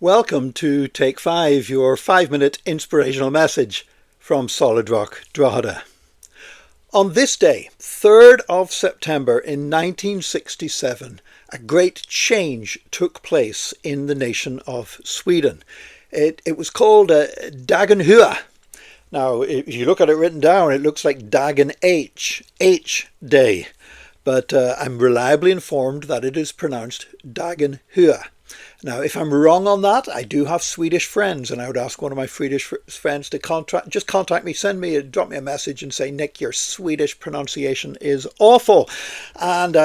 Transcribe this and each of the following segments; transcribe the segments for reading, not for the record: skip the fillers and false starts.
Welcome to Take 5, your 5-minute inspirational message from Solid Rock Drogheda. On this day, 3rd of September in 1967, a great change took place in the nation of Sweden. It was called Dagen Hua. Now, if you look at it written down, it looks like Dagen H Day. But I'm reliably informed that it is pronounced Dagen Hua. Now, if I'm wrong on that, I do have Swedish friends, and I would ask one of my Swedish friends to contact me, drop me a message and say, Nick, your Swedish pronunciation is awful. And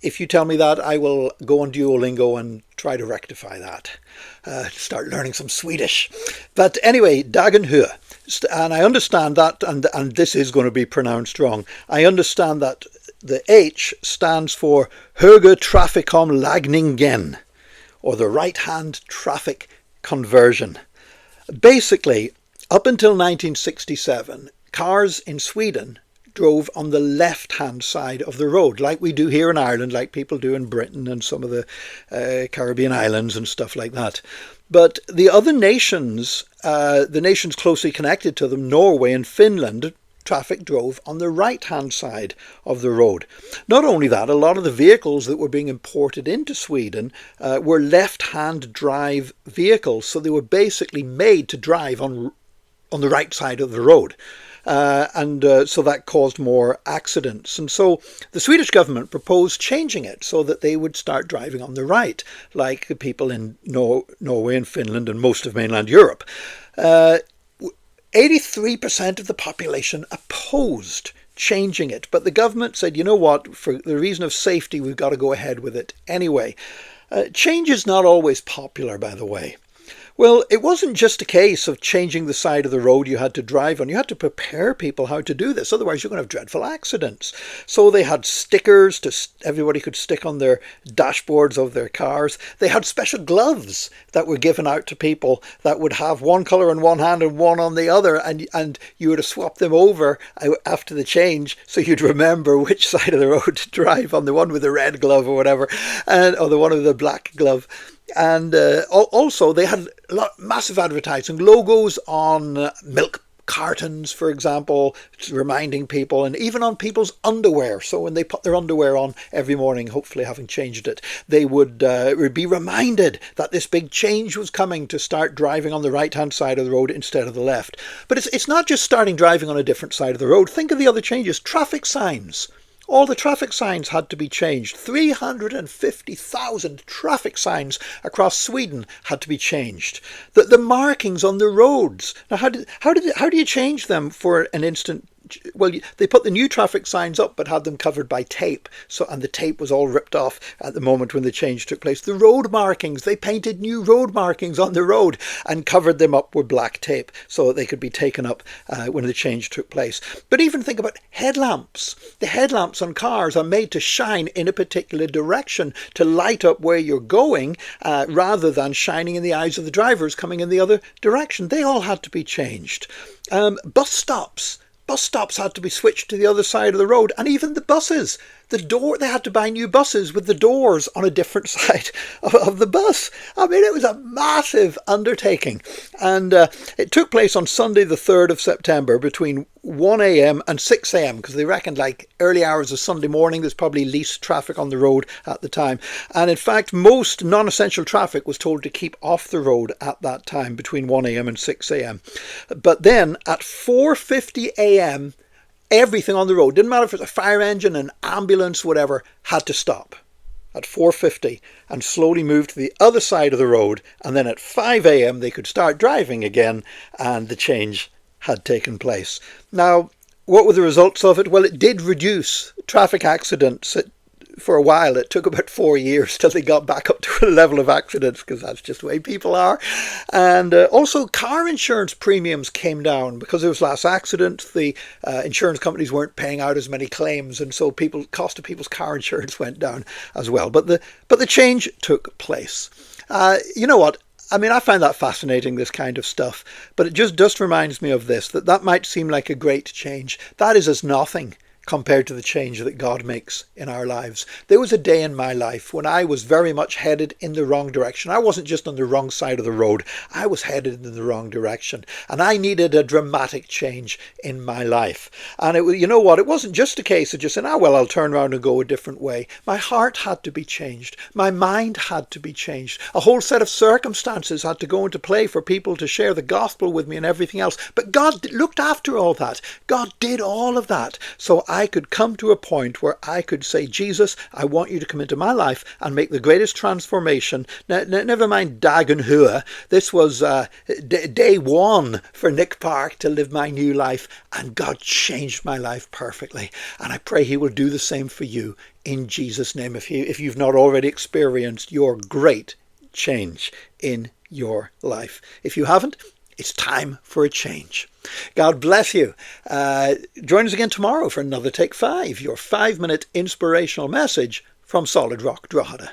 if you tell me that, I will go on Duolingo and try to rectify that. Start learning some Swedish. But anyway, Dagen Hua. And I understand that, and this is going to be pronounced wrong. I understand that the H stands for Höger Trafikomläggningen, or the right-hand traffic conversion. Basically, up until 1967, cars in Sweden drove on the left-hand side of the road, like we do here in Ireland, like people do in Britain and some of the Caribbean islands and stuff like that. But the other nations, the nations closely connected to them, Norway and Finland, traffic drove on the right-hand side of the road. Not only that, a lot of the vehicles that were being imported into Sweden were left-hand drive vehicles, so they were basically made to drive on the right side of the road. So that caused more accidents. And so the Swedish government proposed changing it so that they would start driving on the right, like the people in Norway and Finland and most of mainland Europe. 83% of the population opposed changing it, but the government said, you know what, for the reason of safety, we've got to go ahead with it anyway. Change is not always popular, by the way. Well, it wasn't just a case of changing the side of the road you had to drive on. You had to prepare people how to do this. Otherwise, you're going to have dreadful accidents. So they had stickers everybody could stick on their dashboards of their cars. They had special gloves that were given out to people that would have one colour in one hand and one on the other. And you would have swapped them over after the change, so you'd remember which side of the road to drive on, the one with the red glove or whatever, or the one with the black glove. And also they had massive advertising, logos on milk cartons, for example, reminding people, and even on people's underwear. So when they put their underwear on every morning, hopefully having changed it, they would be reminded that this big change was coming to start driving on the right-hand side of the road instead of the left. But it's not just starting driving on a different side of the road. Think of the other changes. Traffic signs. All the traffic signs had to be changed. 350,000 traffic signs across Sweden had to be changed. The markings on the roads. Now, how do you change them for an instant? Well, they put the new traffic signs up, but had them covered by tape. And the tape was all ripped off at the moment when the change took place. The road markings, they painted new road markings on the road and covered them up with black tape so that they could be taken up when the change took place. But even think about headlamps. The headlamps on cars are made to shine in a particular direction to light up where you're going, rather than shining in the eyes of the drivers coming in the other direction. They all had to be changed. Bus stops. Bus stops had to be switched to the other side of the road, and even the buses. They had to buy new buses with the doors on a different side of the bus. I mean, it was a massive undertaking. And it took place on Sunday, the 3rd of September, between 1 a.m. and 6 a.m. because they reckoned like early hours of Sunday morning, there's probably least traffic on the road at the time. And in fact, most non-essential traffic was told to keep off the road at that time, between 1 a.m. and 6 a.m. But then at 4:50 a.m., everything on the road, didn't matter if it was a fire engine, an ambulance, whatever, had to stop at 4:50 and slowly move to the other side of the road. And then at 5 a.m. they could start driving again, and the change had taken place. Now, what were the results of it? Well, it did reduce traffic accidents. For a while, it took about 4 years till they got back up to a level of accidents, because that's just the way people are. And also car insurance premiums came down because there was less accidents. The insurance companies weren't paying out as many claims, and so cost of people's car insurance went down as well. But the change took place. You know what? I mean, I find that fascinating, this kind of stuff, but it just reminds me of this, that might seem like a great change. That is as nothing compared to the change that God makes in our lives. There was a day in my life when I was very much headed in the wrong direction. I wasn't just on the wrong side of the road, I was headed in the wrong direction. And I needed a dramatic change in my life. And you know what? It wasn't just a case of just saying, well, I'll turn around and go a different way. My heart had to be changed. My mind had to be changed. A whole set of circumstances had to go into play for people to share the gospel with me and everything else. But God looked after all that. God did all of that. So I could come to a point where I could say, Jesus, I want you to come into my life and make the greatest transformation. Never mind Dag and Hua. This was day one for Nick Park to live my new life. And God changed my life perfectly. And I pray he will do the same for you in Jesus' name. If you've not already experienced your great change in your life. If you haven't, it's time for a change. God bless you. Join us again tomorrow for another Take 5, your 5-minute inspirational message from Solid Rock Drogheda.